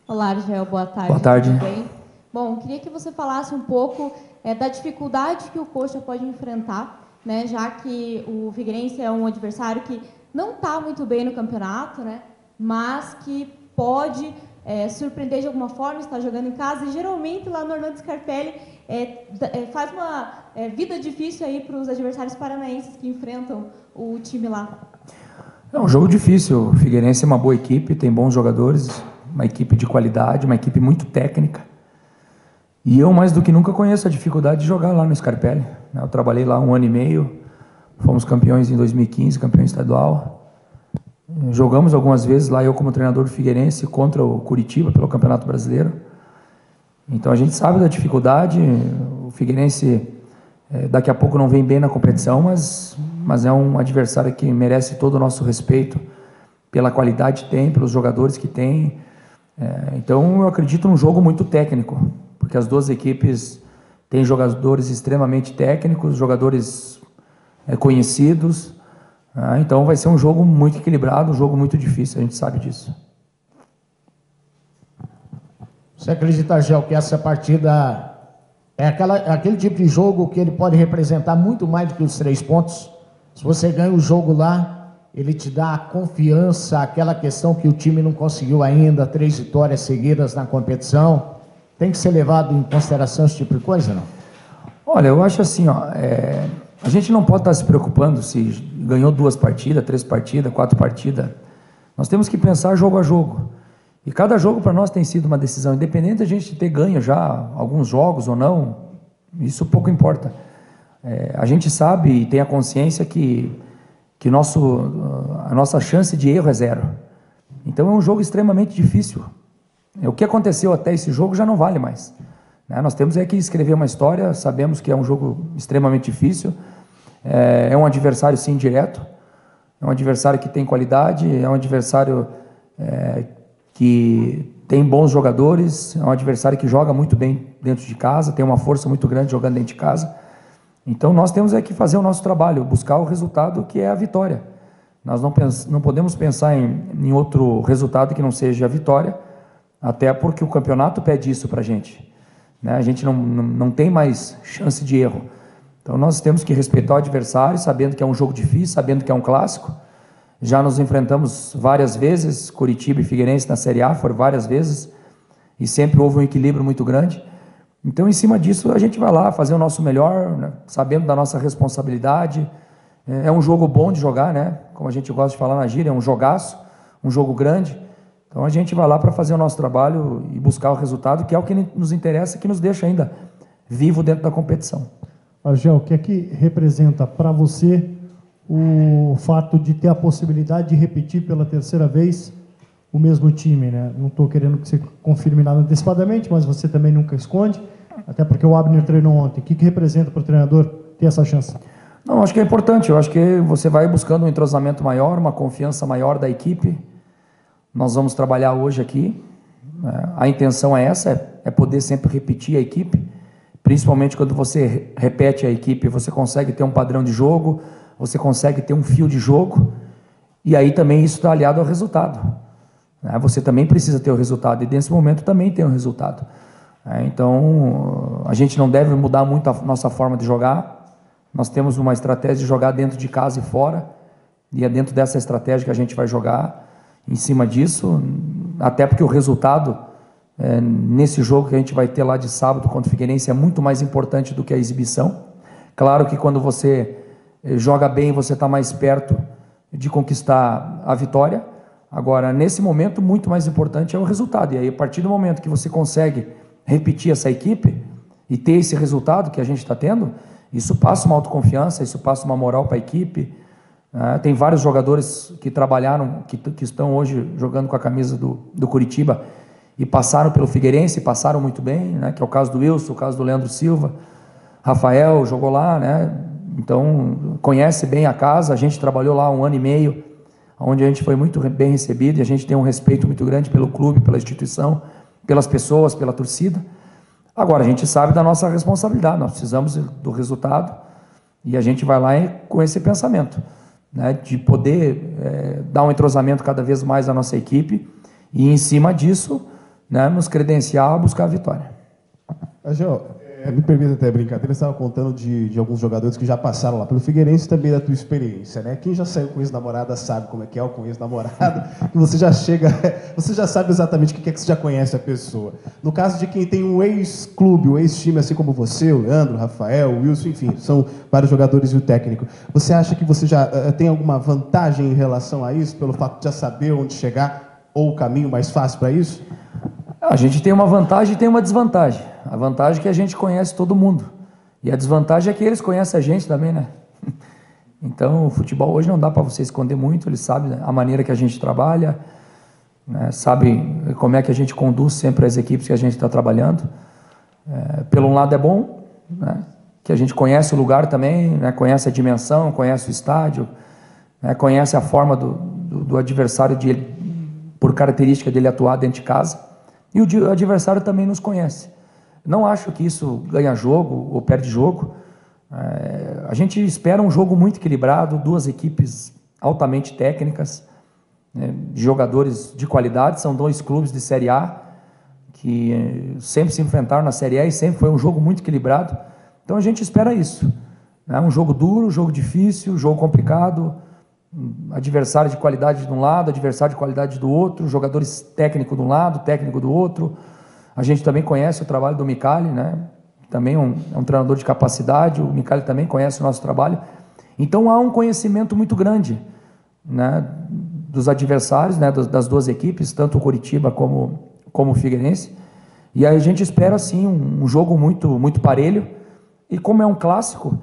Olá, Argel, boa tarde. Boa tarde. Tudo bem? Bom, queria que você falasse um pouco da dificuldade que o Coxa pode enfrentar, né, já que o Figueirense é um adversário que não está muito bem no campeonato, né, mas que pode surpreender de alguma forma, está jogando em casa, e geralmente lá no Orlando Scarpelli faz uma vida difícil aí para os adversários paranaenses que enfrentam o time lá. É um jogo difícil. O Figueirense é uma boa equipe, tem bons jogadores, uma equipe de qualidade, uma equipe muito técnica. E eu, mais do que nunca, conheço a dificuldade de jogar lá no Scarpelli. Eu trabalhei lá 1 ano e meio, fomos campeões em 2015, campeão estadual. Jogamos algumas vezes lá, eu como treinador do Figueirense, contra o Curitiba, pelo Campeonato Brasileiro. Então a gente sabe da dificuldade. O Figueirense daqui a pouco não vem bem na competição, mas é um adversário que merece todo o nosso respeito pela qualidade que tem, pelos jogadores que tem. Então eu acredito num jogo muito técnico, porque as duas equipes têm jogadores extremamente técnicos, jogadores conhecidos. Então vai ser um jogo muito equilibrado, um jogo muito difícil, a gente sabe disso. Você acredita, Argel, que essa partida é aquele tipo de jogo que ele pode representar muito mais do que os 3 pontos? Se você ganha o jogo lá, ele te dá a confiança, aquela questão que o time não conseguiu ainda, 3 vitórias seguidas na competição. Tem que ser levado em consideração esse tipo de coisa, não? Olha, eu acho assim, a gente não pode estar se preocupando se ganhou 2 partidas, 3 partidas, 4 partidas. Nós temos que pensar jogo a jogo. E cada jogo para nós tem sido uma decisão, independente de a gente ter ganho já alguns jogos ou não, isso pouco importa. A gente sabe e tem a consciência que a nossa chance de erro é 0. Então é um jogo extremamente difícil. O que aconteceu até esse jogo já não vale mais. Nós temos que escrever uma história, sabemos que é um jogo extremamente difícil, é um adversário sim direto, é um adversário que tem qualidade, é um adversário que tem bons jogadores, é um adversário que joga muito bem dentro de casa, tem uma força muito grande jogando dentro de casa. Então nós temos que fazer o nosso trabalho, buscar o resultado que é a vitória. Nós não podemos pensar em outro resultado que não seja a vitória, até porque o campeonato pede isso para a gente. A gente não tem mais chance de erro. Então nós temos que respeitar o adversário, sabendo que é um jogo difícil, sabendo que é um clássico. Já nos enfrentamos várias vezes, Curitiba e Figueirense na Série A, foram várias vezes, e sempre houve um equilíbrio muito grande. Então, em cima disso, a gente vai lá fazer o nosso melhor, sabendo da nossa responsabilidade. É um jogo bom de jogar, como a gente gosta de falar na gíria, é um jogaço, um jogo grande. Então, a gente vai lá para fazer o nosso trabalho e buscar o resultado, que é o que nos interessa, que nos deixa ainda vivo dentro da competição. Argel, o que é que representa para você o fato de ter a possibilidade de repetir pela 3ª vez o mesmo time, Não estou querendo que você confirme nada antecipadamente, mas você também nunca esconde, até porque o Abner treinou ontem. O que representa para o treinador ter essa chance? Não, acho que é importante. Eu acho que você vai buscando um entrosamento maior, uma confiança maior da equipe. Nós vamos trabalhar hoje aqui. A intenção é essa, é poder sempre repetir a equipe, principalmente quando você repete a equipe, você consegue ter um padrão de jogo, você consegue ter um fio de jogo, e aí também isso está aliado ao resultado. Você também precisa ter o resultado, e nesse momento também tem o resultado. Então, a gente não deve mudar muito a nossa forma de jogar. Nós temos uma estratégia de jogar dentro de casa e fora, e é dentro dessa estratégia que a gente vai jogar em cima disso, até porque o resultado nesse jogo que a gente vai ter lá de sábado contra o Figueirense é muito mais importante do que a exibição. Claro que quando você joga bem, você está mais perto de conquistar a vitória. Agora, nesse momento, muito mais importante é o resultado. E aí, a partir do momento que você consegue repetir essa equipe e ter esse resultado que a gente está tendo, isso passa uma autoconfiança, isso passa uma moral para a equipe. Tem vários jogadores que trabalharam, que estão hoje jogando com a camisa do Curitiba e passaram pelo Figueirense, passaram muito bem, que é o caso do Wilson, o caso do Leandro Silva, Rafael jogou lá, então conhece bem a casa. A gente trabalhou lá 1 ano e meio, onde a gente foi muito bem recebido, e a gente tem um respeito muito grande pelo clube, pela instituição, pelas pessoas, pela torcida. Agora, a gente sabe da nossa responsabilidade, nós precisamos do resultado, e a gente vai lá com esse pensamento, de poder dar um entrosamento cada vez mais à nossa equipe, e em cima disso, né, nos credenciar a buscar a vitória. Agel, me permita até brincadeira, você estava contando de alguns jogadores que já passaram lá pelo Figueirense, também da tua experiência, né? Quem já saiu com ex-namorada sabe como é o com ex-namorado, que você já chega, você já sabe exatamente o que é que você já conhece a pessoa. No caso de quem tem um ex-clube, um ex-time, assim como você, o Leandro, o Rafael, o Wilson, enfim, são vários jogadores e o técnico. Você acha que você já tem alguma vantagem em relação a isso, pelo fato de já saber onde chegar, ou o caminho mais fácil para isso? A gente tem uma vantagem e tem uma desvantagem. A vantagem é que a gente conhece todo mundo. E a desvantagem é que eles conhecem a gente também, né? Então, o futebol hoje não dá para você esconder muito. Eles sabem a maneira que a gente trabalha, né? Sabem como é que a gente conduz sempre as equipes que a gente está trabalhando. Pelo um lado é bom, né? Que a gente conhece o lugar também, né? Conhece a dimensão, conhece o estádio, né? Conhece a forma do adversário, por característica dele atuar dentro de casa. E o adversário também nos conhece. Não acho que isso ganha jogo ou perde jogo. A gente espera um jogo muito equilibrado, duas equipes altamente técnicas, né, de jogadores de qualidade. São dois clubes de Série A que sempre se enfrentaram na Série A e sempre foi um jogo muito equilibrado. Então a gente espera isso. Né? Um jogo duro, um jogo difícil, um jogo complicado, adversário de qualidade de um lado, adversário de qualidade do outro, jogadores técnicos de um lado, técnico do outro. A gente também conhece o trabalho do Micali, né? Também é um treinador de capacidade, o Micali também conhece o nosso trabalho. Então há um conhecimento muito grande, né, dos adversários, né, das duas equipes, tanto o Coritiba como o Figueirense. E aí a gente espera, sim, um jogo muito parelho. E como é um clássico,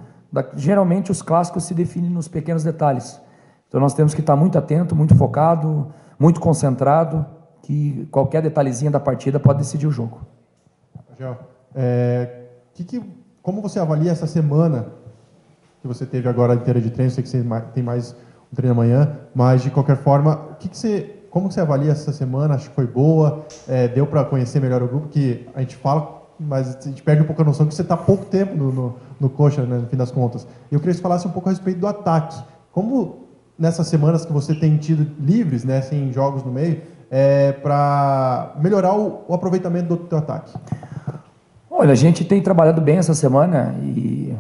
geralmente os clássicos se definem nos pequenos detalhes. Então nós temos que estar muito atento, muito focado, muito concentrado, que qualquer detalhezinho da partida pode decidir o jogo. Angel, como você avalia essa semana que você teve agora inteira de treino? Eu sei que você tem mais um treino amanhã, mas de qualquer forma, como você avalia essa semana? Acho que foi boa, deu para conhecer melhor o grupo, que a gente fala, mas a gente perde um pouco a noção que você está pouco tempo no Coxa, né, no fim das contas. E eu queria que você falasse um pouco a respeito do ataque. Como nessas semanas que você tem tido livres, né, sem jogos no meio, para melhorar o aproveitamento do teu ataque? Olha, a gente tem trabalhado bem essa semana e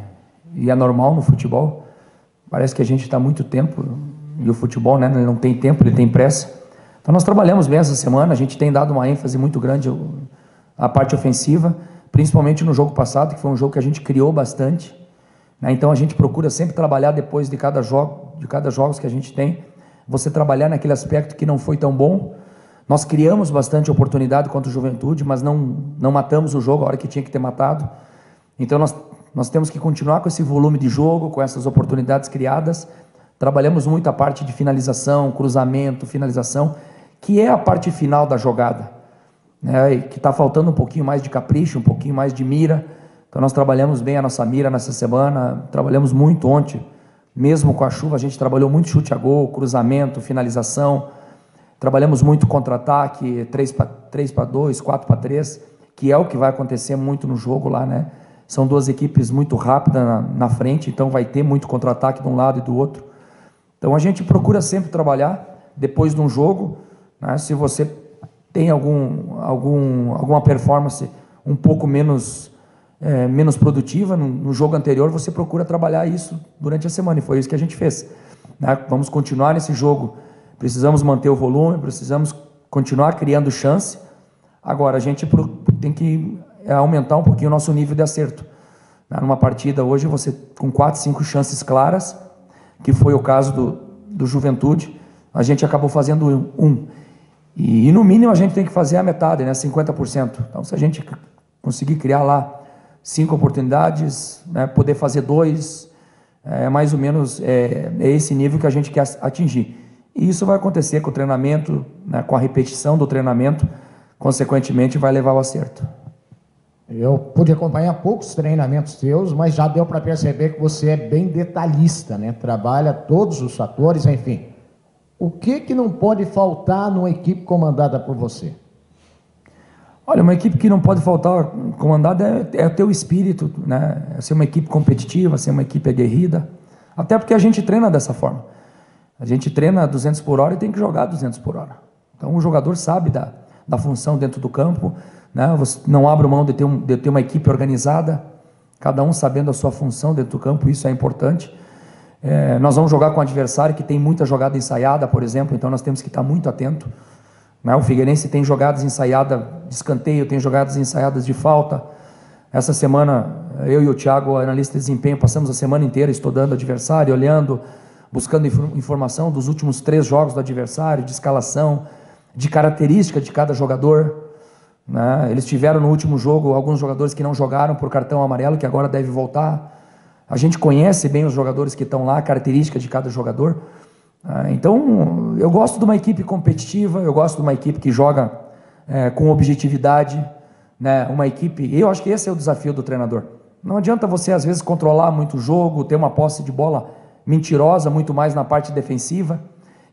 é normal no futebol. Parece que a gente está muito tempo, e o futebol, né, ele não tem tempo, ele tem pressa. Então nós trabalhamos bem essa semana, a gente tem dado uma ênfase muito grande à parte ofensiva, principalmente no jogo passado, que foi um jogo que a gente criou bastante, né? Então a gente procura sempre trabalhar depois de cada jogo que a gente tem, você trabalhar naquele aspecto que não foi tão bom. Nós criamos bastante oportunidade contra o Juventude, mas não matamos o jogo a hora que tinha que ter matado. Então nós temos que continuar com esse volume de jogo, com essas oportunidades criadas. Trabalhamos muito a parte de finalização, cruzamento, finalização, que é a parte final da jogada, né? E que está faltando um pouquinho mais de capricho, um pouquinho mais de mira. Então nós trabalhamos bem a nossa mira nessa semana, trabalhamos muito ontem, mesmo com a chuva, a gente trabalhou muito chute a gol, cruzamento, finalização. Trabalhamos muito contra-ataque, 3-2, 4-3, que é o que vai acontecer muito no jogo lá, né? São duas equipes muito rápidas na frente, então vai ter muito contra-ataque de um lado e do outro. Então a gente procura sempre trabalhar depois de um jogo, né? Se você tem alguma performance um pouco menos produtiva no jogo anterior, você procura trabalhar isso durante a semana, e foi isso que a gente fez, né? Vamos continuar nesse jogo. Precisamos manter o volume, precisamos continuar criando chance. Agora, a gente tem que aumentar um pouquinho o nosso nível de acerto. Numa partida hoje, você com 4, 5 chances claras, que foi o caso do Juventude, a gente acabou fazendo 1. E no mínimo a gente tem que fazer a metade, né, 50%. Então, se a gente conseguir criar lá 5 oportunidades, né, poder fazer 2, mais ou menos esse nível que a gente quer atingir. E isso vai acontecer com o treinamento, né, com a repetição do treinamento, consequentemente vai levar ao acerto. Eu pude acompanhar poucos treinamentos teus, mas já deu para perceber que você é bem detalhista, né? Trabalha todos os fatores, enfim. O que não pode faltar numa equipe comandada por você? Olha, uma equipe que não pode faltar comandada é o teu espírito, né? É ser uma equipe competitiva, ser uma equipe aguerrida, até porque a gente treina dessa forma. A gente treina 200 por hora e tem que jogar 200 por hora. Então o jogador sabe da função dentro do campo, né? Você não abre mão de ter uma equipe organizada, cada um sabendo a sua função dentro do campo, isso é importante. Nós vamos jogar com um adversário que tem muita jogada ensaiada, por exemplo, então nós temos que estar muito atento, né? O Figueirense tem jogadas ensaiadas de escanteio, tem jogadas ensaiadas de falta. Essa semana, eu e o Thiago, analista de desempenho, passamos a semana inteira estudando o adversário, olhando, buscando informação dos últimos 3 jogos do adversário, de escalação, de característica de cada jogador, né? Eles tiveram no último jogo alguns jogadores que não jogaram por cartão amarelo, que agora deve voltar. A gente conhece bem os jogadores que estão lá, a característica de cada jogador. Então, eu gosto de uma equipe competitiva, eu gosto de uma equipe que joga com objetividade, né? Uma equipe, eu acho que esse é o desafio do treinador. Não adianta você, às vezes, controlar muito o jogo, ter uma posse de bola mentirosa, muito mais na parte defensiva.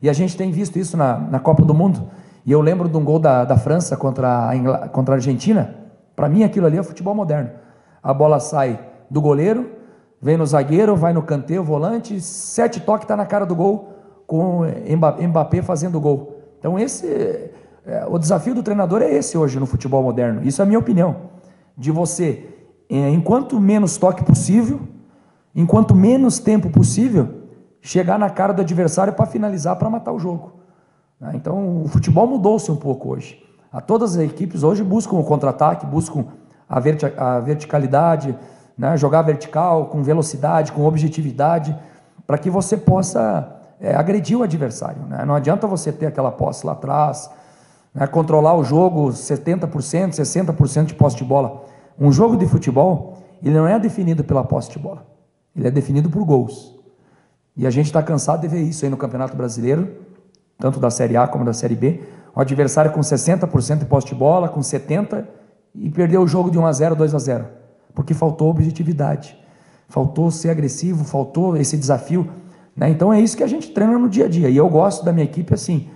E a gente tem visto isso na Copa do Mundo. E eu lembro de um gol da França contra a Argentina. Para mim, aquilo ali é futebol moderno. A bola sai do goleiro, vem no zagueiro, vai no canteiro, volante, 7 toques, está na cara do gol, com o Mbappé fazendo o gol. Então, o desafio do treinador é esse hoje no futebol moderno. Isso é a minha opinião. De você, enquanto menos toque possível, enquanto menos tempo possível, chegar na cara do adversário para finalizar, para matar o jogo. Então, o futebol mudou-se um pouco hoje. Todas as equipes hoje buscam o contra-ataque, buscam a verticalidade, né? Jogar vertical, com velocidade, com objetividade, para que você possa agredir o adversário, né? Não adianta você ter aquela posse lá atrás, né? Controlar o jogo 70%, 60% de posse de bola. Um jogo de futebol, ele não é definido pela posse de bola, ele é definido por gols. E a gente está cansado de ver isso aí no Campeonato Brasileiro, tanto da Série A como da Série B, o adversário com 60% de posse de bola, com 70%, e perdeu o jogo de 1-0, 2-0, porque faltou objetividade, faltou ser agressivo, faltou esse desafio, né? Então é isso que a gente treina no dia a dia, e eu gosto da minha equipe assim,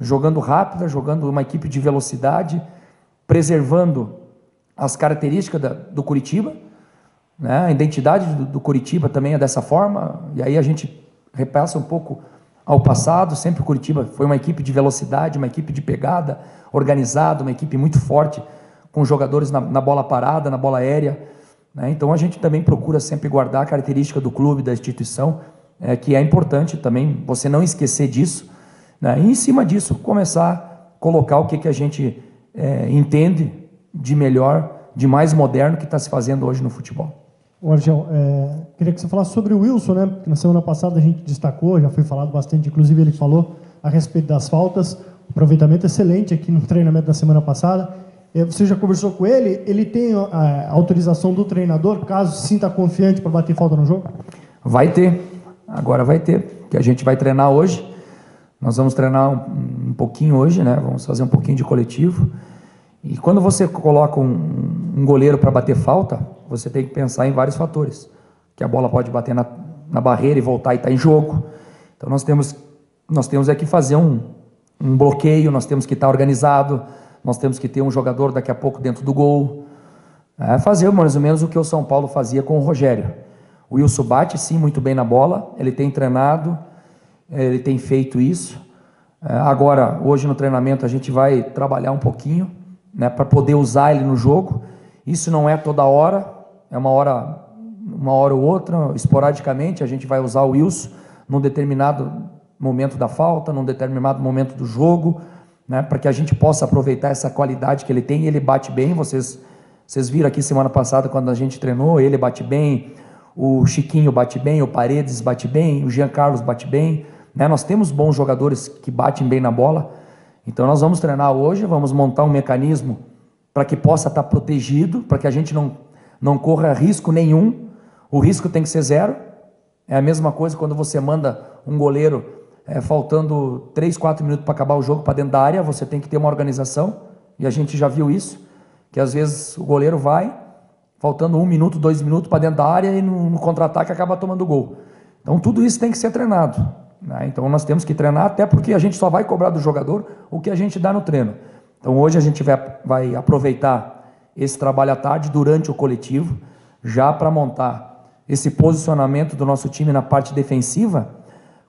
jogando rápida, jogando uma equipe de velocidade, preservando as características do Curitiba, né? A identidade do Curitiba também é dessa forma, e aí a gente repassa um pouco ao passado. Sempre o Curitiba foi uma equipe de velocidade, uma equipe de pegada, organizada, uma equipe muito forte, com jogadores na bola parada, na bola aérea, né? Então a gente também procura sempre guardar a característica do clube, da instituição, que é importante também você não esquecer disso, né? E em cima disso começar a colocar o que a gente entende de melhor, de mais moderno que está se fazendo hoje no futebol. Argel, queria que você falasse sobre o Wilson, né? Porque na semana passada a gente destacou, já foi falado bastante, inclusive ele falou a respeito das faltas, aproveitamento excelente aqui no treinamento da semana passada. Você já conversou com ele? Ele tem a autorização do treinador, caso se sinta confiante para bater falta no jogo? Vai ter, agora vai ter, que a gente vai treinar hoje. Nós vamos treinar um pouquinho hoje, né? Vamos fazer um pouquinho de coletivo. E quando você coloca um goleiro para bater falta, você tem que pensar em vários fatores. Que a bola pode bater na barreira e voltar e estar em jogo. Então nós temos que fazer um bloqueio, nós temos que estar organizado, nós temos que ter um jogador daqui a pouco dentro do gol. Fazer mais ou menos o que o São Paulo fazia com o Rogério. O Wilson bate sim muito bem na bola, ele tem treinado, ele tem feito isso. Agora, hoje no treinamento a gente vai trabalhar um pouquinho, né, para poder usar ele no jogo. Isso não é toda hora, é uma hora ou outra, esporadicamente a gente vai usar o Wilson num determinado momento da falta, num determinado momento do jogo, né, para que a gente possa aproveitar essa qualidade que ele tem. Ele bate bem, vocês viram aqui semana passada quando a gente treinou, ele bate bem, o Chiquinho bate bem, o Paredes bate bem, o Jean Carlos bate bem, né? Nós temos bons jogadores que batem bem na bola. Então nós vamos treinar hoje, vamos montar um mecanismo para que possa estar protegido, para que a gente não corra risco nenhum. O risco tem que ser 0. É a mesma coisa quando você manda um goleiro faltando 3, 4 minutos para acabar o jogo para dentro da área, você tem que ter uma organização, e a gente já viu isso, que às vezes o goleiro vai, faltando 1 minuto, 2 minutos para dentro da área, e no contra-ataque acaba tomando gol. Então tudo isso tem que ser treinado, né? Então nós temos que treinar, até porque a gente só vai cobrar do jogador o que a gente dá no treino. Então hoje a gente vai aproveitar esse trabalho à tarde durante o coletivo, já para montar esse posicionamento do nosso time na parte defensiva,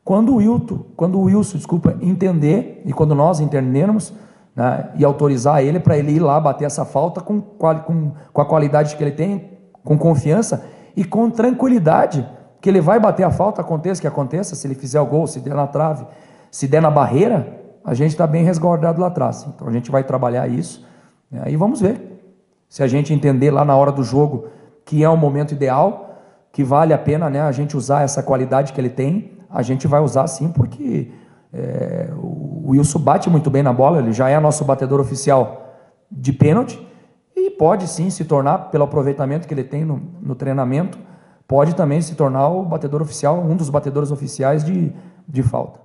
quando o Wilson entender, e quando nós entendermos, né, e autorizar ele para ele ir lá bater essa falta com a qualidade que ele tem, com confiança e com tranquilidade, que ele vai bater a falta, aconteça o que aconteça, se ele fizer o gol, se der na trave, se der na barreira, a gente está bem resguardado lá atrás. Então a gente vai trabalhar isso, né, e vamos ver. Se a gente entender lá na hora do jogo que é um momento ideal, que vale a pena, né, a gente usar essa qualidade que ele tem, a gente vai usar sim, porque o Wilson bate muito bem na bola, ele já é nosso batedor oficial de pênalti, e pode sim se tornar, pelo aproveitamento que ele tem no treinamento, pode também se tornar o batedor oficial, um dos batedores oficiais de falta.